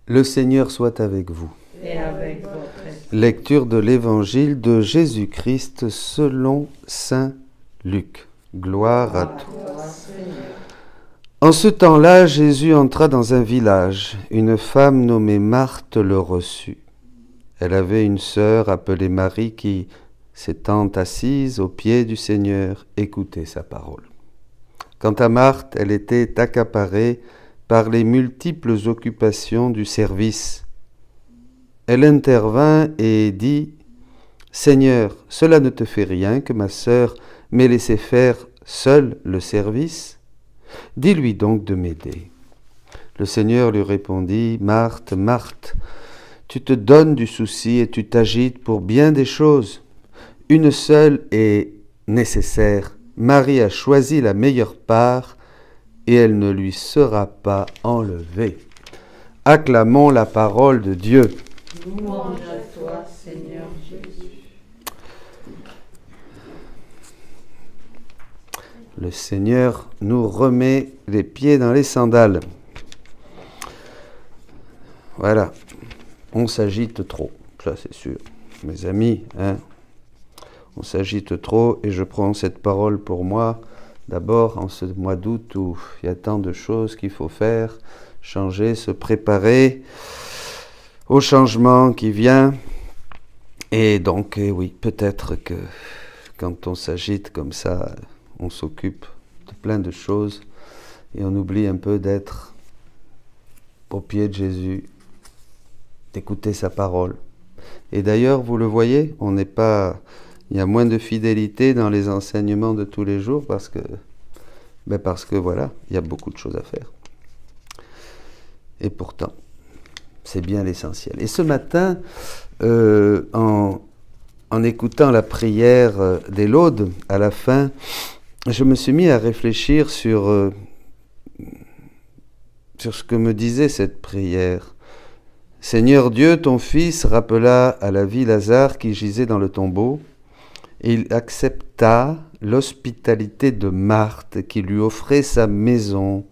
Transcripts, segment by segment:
Le Seigneur soit avec vous. Et avec votre esprit. Lecture de l'Évangile de Jésus-Christ selon saint Luc. Gloire à toi. En ce temps-là, Jésus entra dans un village. Une femme nommée Marthe le reçut. Elle avait une sœur appelée Marie qui, s'étant assise aux pieds du Seigneur, écoutait sa parole. Quant à Marthe, elle était accaparée par les multiples occupations du service. Elle intervint et dit « Seigneur, cela ne te fait rien que ma sœur m'ait laissé faire seule le service ? Dis-lui donc de m'aider. » Le Seigneur lui répondit « Marthe, Marthe, tu te donnes du souci et tu t'agites pour bien des choses. Une seule est nécessaire. Marie a choisi la meilleure part et elle ne lui sera pas enlevée. » Acclamons la parole de Dieu. Louange à toi, Seigneur Jésus. Le Seigneur nous remet les pieds dans les sandales. Voilà, on s'agite trop, ça c'est sûr. Mes amis, on s'agite trop et je prends cette parole pour moi. D'abord, en ce mois d'août où il y a tant de choses qu'il faut faire, changer, se préparer au changement qui vient. Et donc, oui, peut-être que quand on s'agite comme ça, on s'occupe de plein de choses et on oublie un peu d'être au pied de Jésus, d'écouter sa parole. Et d'ailleurs, vous le voyez, il y a moins de fidélité dans les enseignements de tous les jours parce que voilà, il y a beaucoup de choses à faire. Et pourtant, c'est bien l'essentiel. Et ce matin, en écoutant la prière des laudes, à la fin, je me suis mis à réfléchir sur ce que me disait cette prière. Seigneur Dieu, ton Fils rappela à la vie Lazare qui gisait dans le tombeau, et il accepta l'hospitalité de Marthe qui lui offrait sa maison.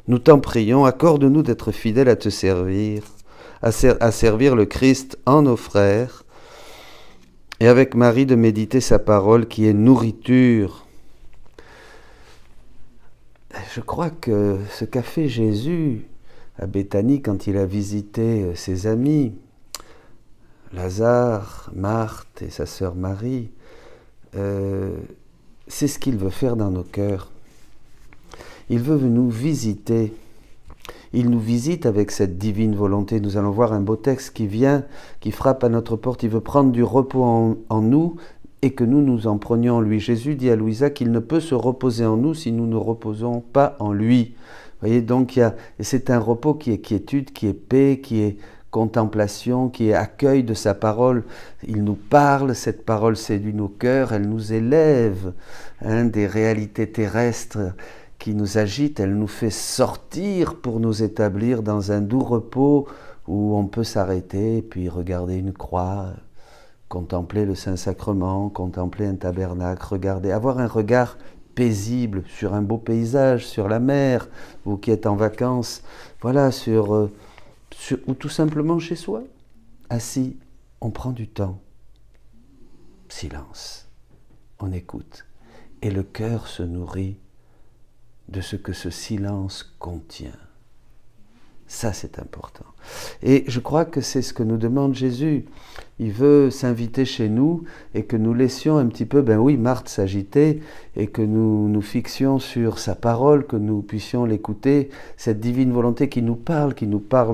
Nous t'en prions, accorde-nous d'être fidèles à te servir, à servir le Christ en nos frères, et avec Marie de méditer sa parole qui est nourriture. Je crois que ce qu'a fait Jésus à Béthanie quand il a visité ses amis, Lazare, Marthe et sa sœur Marie, c'est ce qu'il veut faire dans nos cœurs. Il veut nous visiter. Il nous visite avec cette divine volonté. Nous allons voir un beau texte qui vient, qui frappe à notre porte. Il veut prendre du repos en nous et que nous en prenions en lui. Jésus dit à Louisa qu'il ne peut se reposer en nous si nous ne reposons pas en lui. Vous voyez, donc c'est un repos qui est quiétude, qui est paix, qui est contemplation, qui est accueil de sa parole. Il nous parle, cette parole séduit nos cœurs, elle nous élève des réalités terrestres qui nous agitent, elle nous fait sortir pour nous établir dans un doux repos où on peut s'arrêter, puis regarder une croix, contempler le Saint-Sacrement, contempler un tabernacle, avoir un regard paisible sur un beau paysage, sur la mer, vous qui êtes en vacances, voilà, ou tout simplement chez soi, assis, on prend du temps, silence, on écoute, et le cœur se nourrit de ce que ce silence contient. Ça, c'est important. Et je crois que c'est ce que nous demande Jésus. Il veut s'inviter chez nous et que nous laissions un petit peu, Marthe s'agiter et que nous nous fixions sur sa parole, que nous puissions l'écouter, cette divine volonté qui nous parle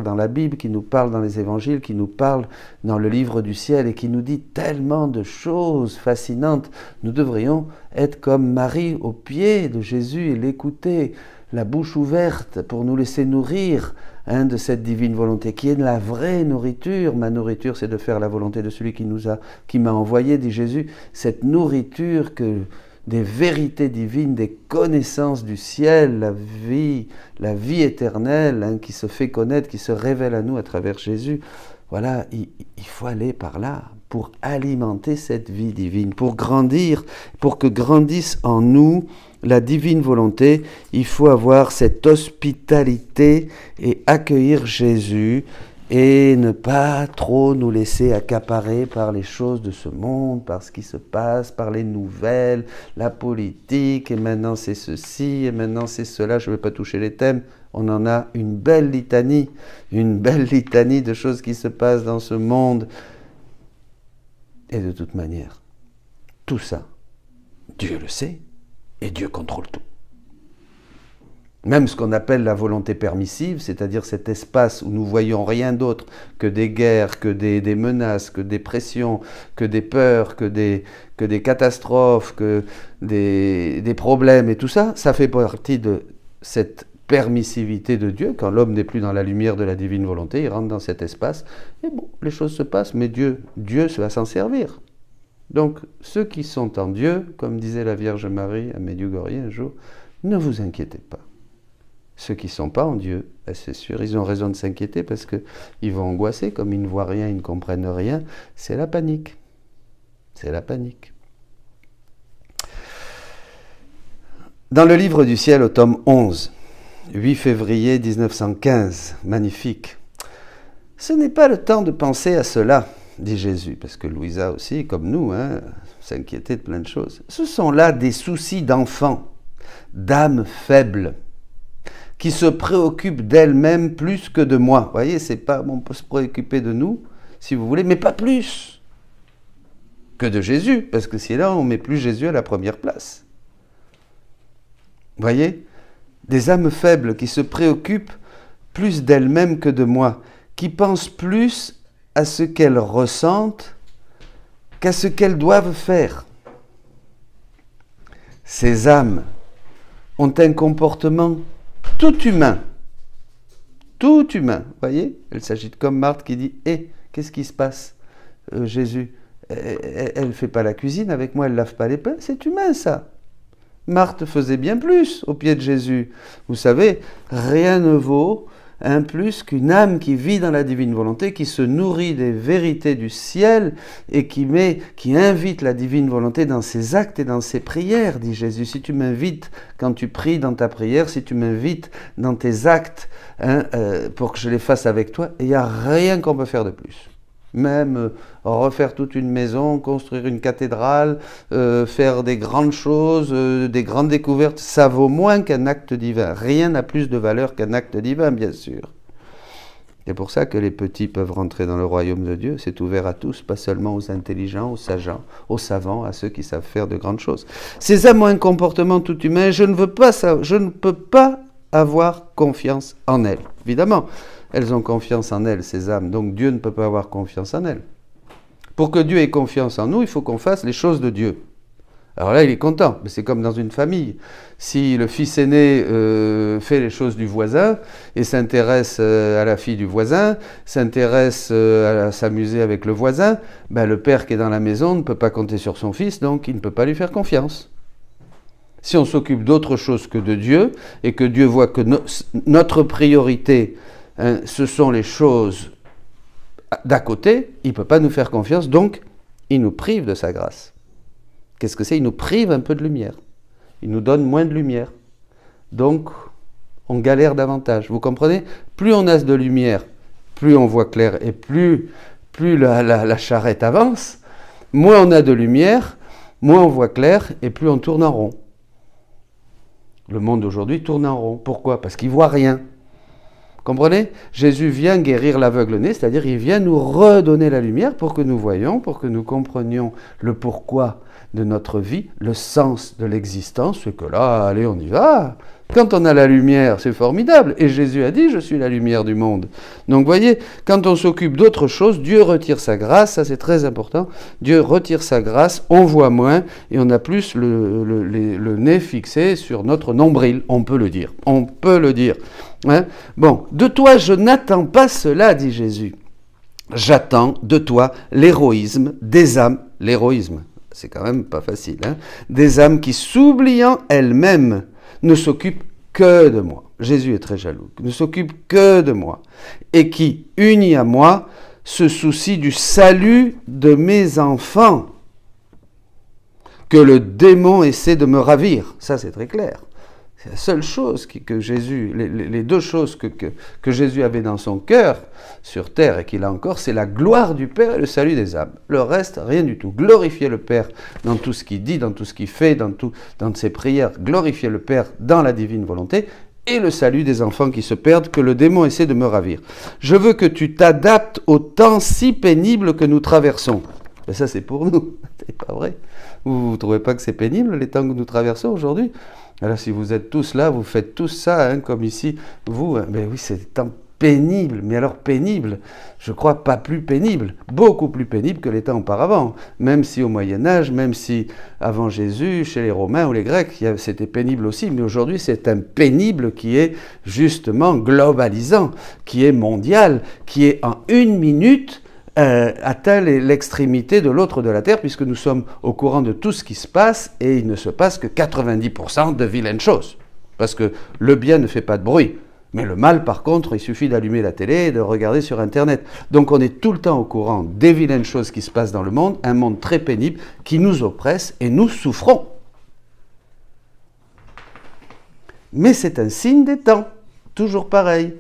dans la Bible, qui nous parle dans les évangiles, qui nous parle dans le livre du ciel et qui nous dit tellement de choses fascinantes. Nous devrions être comme Marie au pied de Jésus et l'écouter, la bouche ouverte pour nous laisser nourrir de cette divine volonté, qui est la vraie nourriture. Ma nourriture, c'est de faire la volonté de celui qui m'a envoyé, dit Jésus. Cette nourriture que des vérités divines, des connaissances du ciel, la vie éternelle hein, qui se fait connaître, qui se révèle à nous à travers Jésus. Voilà, il faut aller par là pour alimenter cette vie divine, pour grandir, pour que grandisse en nous la divine volonté. Il faut avoir cette hospitalité et accueillir Jésus et ne pas trop nous laisser accaparer par les choses de ce monde, par ce qui se passe, par les nouvelles, la politique, et maintenant c'est ceci, et maintenant c'est cela. Je ne vais pas toucher les thèmes. On en a une belle litanie de choses qui se passent dans ce monde. Et de toute manière, tout ça, Dieu le sait, et Dieu contrôle tout. Même ce qu'on appelle la volonté permissive, c'est-à-dire cet espace où nous voyons rien d'autre que des guerres, que des menaces, que des pressions, que des peurs, que des catastrophes, que des problèmes et tout ça, ça fait partie de cette permissivité de Dieu. Quand l'homme n'est plus dans la lumière de la divine volonté, il rentre dans cet espace, et bon, les choses se passent, mais Dieu va s'en servir. Donc, ceux qui sont en Dieu, comme disait la Vierge Marie à Medjugorje un jour, ne vous inquiétez pas. Ceux qui ne sont pas en Dieu, ben c'est sûr, ils ont raison de s'inquiéter parce qu'ils vont angoisser, comme ils ne voient rien, ils ne comprennent rien. C'est la panique. C'est la panique. Dans le livre du ciel, au tome 11, 8 février 1915, magnifique. Ce n'est pas le temps de penser à cela, dit Jésus, parce que Louisa aussi, comme nous, hein, s'inquiétait de plein de choses. Ce sont là des soucis d'enfants, d'âmes faibles, qui se préoccupent d'elles-mêmes plus que de moi. Vous voyez, c'est pas, on peut se préoccuper de nous, si vous voulez, mais pas plus que de Jésus, parce que si là, on ne met plus Jésus à la première place. Vous voyez, des âmes faibles qui se préoccupent plus d'elles-mêmes que de moi, qui pensent plus à ce qu'elles ressentent qu'à ce qu'elles doivent faire. Ces âmes ont un comportement tout humain. Tout humain, vous voyez? Elle s'agite comme Marthe qui dit « Eh, qu'est-ce qui se passe Jésus, elle ne fait pas la cuisine avec moi, elle ne lave pas les pains. » C'est humain ça. Marthe faisait bien plus au pied de Jésus. Vous savez, rien ne vaut plus qu'une âme qui vit dans la divine volonté, qui se nourrit des vérités du ciel et qui invite la divine volonté dans ses actes et dans ses prières, dit Jésus. Si tu m'invites quand tu pries dans ta prière, si tu m'invites dans tes actes pour que je les fasse avec toi, il n'y a rien qu'on peut faire de plus. Même refaire toute une maison, construire une cathédrale, faire des grandes choses, des grandes découvertes, ça vaut moins qu'un acte divin. Rien n'a plus de valeur qu'un acte divin, bien sûr. C'est pour ça que les petits peuvent rentrer dans le royaume de Dieu. C'est ouvert à tous, pas seulement aux intelligents, aux savants, à ceux qui savent faire de grandes choses. Ces âmes ont un comportement tout humain. Je ne peux pas avoir confiance en elles, évidemment. Elles ont confiance en elles, ces âmes, donc Dieu ne peut pas avoir confiance en elles. Pour que Dieu ait confiance en nous, il faut qu'on fasse les choses de Dieu. Alors là, il est content, mais c'est comme dans une famille. Si le fils aîné fait les choses du voisin et s'intéresse à la fille du voisin, s'intéresse à s'amuser avec le voisin, ben le père qui est dans la maison ne peut pas compter sur son fils, donc il ne peut pas lui faire confiance. Si on s'occupe d'autre chose que de Dieu, et que Dieu voit que notre priorité, ce sont les choses d'à côté, il ne peut pas nous faire confiance, donc il nous prive de sa grâce. Qu'est-ce que c'est? Il nous prive un peu de lumière. Il nous donne moins de lumière. Donc, on galère davantage. Vous comprenez? Plus on a de lumière, plus on voit clair, et plus la charrette avance, moins on a de lumière, moins on voit clair, et plus on tourne en rond. Le monde d'aujourd'hui tourne en rond. Pourquoi? Parce qu'il ne voit rien. Comprenez? Jésus vient guérir l'aveugle-né, c'est-à-dire il vient nous redonner la lumière pour que nous voyions, pour que nous comprenions le pourquoi de notre vie, le sens de l'existence, c'est que là, allez, on y va. Quand on a la lumière, c'est formidable. Et Jésus a dit, je suis la lumière du monde. Donc, voyez, quand on s'occupe d'autre chose, Dieu retire sa grâce, ça c'est très important. Dieu retire sa grâce, on voit moins, et on a plus le nez fixé sur notre nombril, on peut le dire. On peut le dire. Hein? Bon, de toi, je n'attends pas cela, dit Jésus. J'attends de toi l'héroïsme des âmes, l'héroïsme. C'est quand même pas facile. Hein. Des âmes qui, s'oubliant elles-mêmes, ne s'occupent que de moi. Jésus est très jaloux. Ne s'occupe que de moi. Et qui, unis à moi, se soucient du salut de mes enfants. Que le démon essaie de me ravir. Ça, c'est très clair. C'est la seule chose que Jésus, les deux choses que Jésus avait dans son cœur sur terre et qu'il a encore, c'est la gloire du Père et le salut des âmes. Le reste, rien du tout. Glorifier le Père dans tout ce qu'il dit, dans tout ce qu'il fait, dans ses prières. Glorifier le Père dans la divine volonté et le salut des enfants qui se perdent, que le démon essaie de me ravir. Je veux que tu t'adaptes au temps si pénible que nous traversons. Et ça, c'est pour nous. C'est pas vrai. Vous ne trouvez pas que c'est pénible, les temps que nous traversons aujourd'hui? Alors si vous êtes tous là, vous faites tous ça, hein, comme ici, vous, mais oui, c'est des temps pénibles, mais alors pénibles, je crois pas plus pénibles, beaucoup plus pénibles que les temps auparavant, même si au Moyen-Âge, même si avant Jésus, chez les Romains ou les Grecs, c'était pénible aussi, mais aujourd'hui c'est un pénible qui est justement globalisant, qui est mondial, qui est en une minute atteint l'extrémité de l'autre de la terre, puisque nous sommes au courant de tout ce qui se passe, et il ne se passe que 90% de vilaines choses. Parce que le bien ne fait pas de bruit, mais le mal, par contre, il suffit d'allumer la télé et de regarder sur Internet. Donc on est tout le temps au courant des vilaines choses qui se passent dans le monde, un monde très pénible qui nous oppresse, et nous souffrons. Mais c'est un signe des temps, toujours pareil.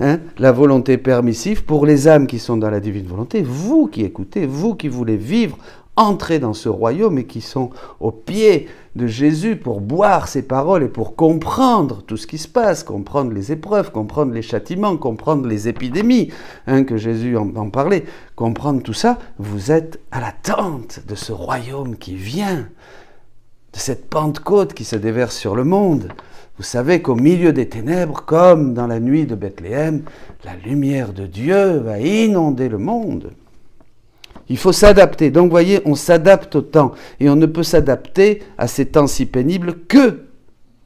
Hein, la volonté permissive pour les âmes qui sont dans la divine volonté, vous qui écoutez, vous qui voulez vivre, entrer dans ce royaume et qui sont au pied de Jésus pour boire ses paroles et pour comprendre tout ce qui se passe, comprendre les épreuves, comprendre les châtiments, comprendre les épidémies, hein, que Jésus en parlait, comprendre tout ça, vous êtes à l'attente de ce royaume qui vient, de cette Pentecôte qui se déverse sur le monde. Vous savez qu'au milieu des ténèbres, comme dans la nuit de Bethléem, la lumière de Dieu va inonder le monde. Il faut s'adapter. Donc, vous voyez, on s'adapte au temps. Et on ne peut s'adapter à ces temps si pénibles que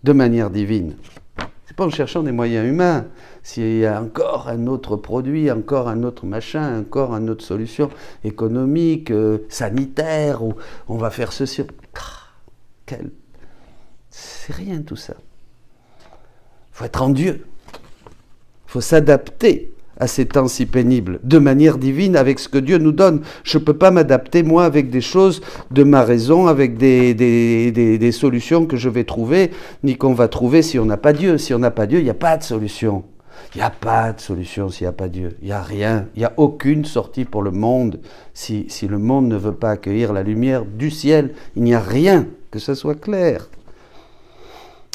de manière divine. C'est pas en cherchant des moyens humains. S'il y a encore un autre produit, encore un autre machin, encore une autre solution économique, sanitaire, ou on va faire ceci. C'est rien tout ça. Il faut être en Dieu. Il faut s'adapter à ces temps si pénibles, de manière divine, avec ce que Dieu nous donne. Je ne peux pas m'adapter, moi, avec des choses de ma raison, avec des solutions que je vais trouver, ni qu'on va trouver si on n'a pas Dieu. Si on n'a pas Dieu, il n'y a pas de solution. Il n'y a pas de solution s'il n'y a pas Dieu. Il n'y a rien. Il n'y a aucune sortie pour le monde. Si le monde ne veut pas accueillir la lumière du ciel, il n'y a rien. Que ça soit clair.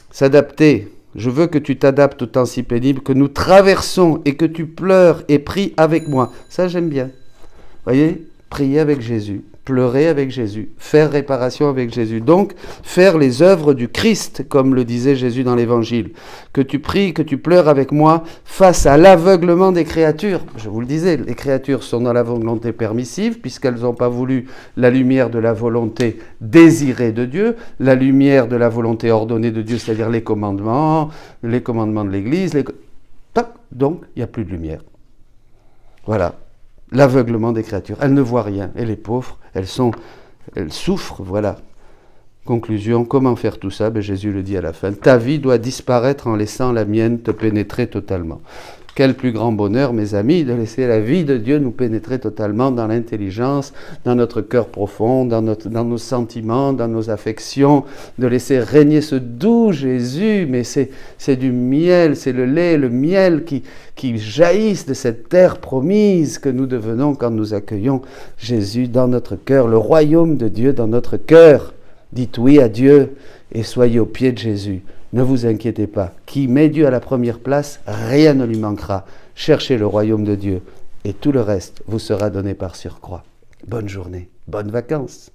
S'adapter. Je veux que tu t'adaptes au temps si pénible que nous traversons et que tu pleures et pries avec moi. Ça, j'aime bien. Vous voyez, prier avec Jésus, pleurer avec Jésus, faire réparation avec Jésus. Donc, faire les œuvres du Christ, comme le disait Jésus dans l'Évangile. Que tu pries, que tu pleures avec moi face à l'aveuglement des créatures. Je vous le disais, les créatures sont dans la volonté permissive, puisqu'elles n'ont pas voulu la lumière de la volonté désirée de Dieu, la lumière de la volonté ordonnée de Dieu, c'est-à-dire les commandements de l'Église. Donc, il n'y a plus de lumière. Voilà. L'aveuglement des créatures. Elles ne voient rien. Et les pauvres, elles souffrent, voilà. Conclusion, comment faire tout ça? Jésus le dit à la fin. Ta vie doit disparaître en laissant la mienne te pénétrer totalement. Quel plus grand bonheur, mes amis, de laisser la vie de Dieu nous pénétrer totalement dans l'intelligence, dans notre cœur profond, dans nos sentiments, dans nos affections, de laisser régner ce doux Jésus, mais c'est du miel, c'est le lait, le miel qui jaillissent de cette terre promise que nous devenons quand nous accueillons Jésus dans notre cœur, le royaume de Dieu dans notre cœur. Dites oui à Dieu et soyez au pied de Jésus. Ne vous inquiétez pas. Qui met Dieu à la première place, rien ne lui manquera. Cherchez le royaume de Dieu et tout le reste vous sera donné par surcroît. Bonne journée, bonnes vacances.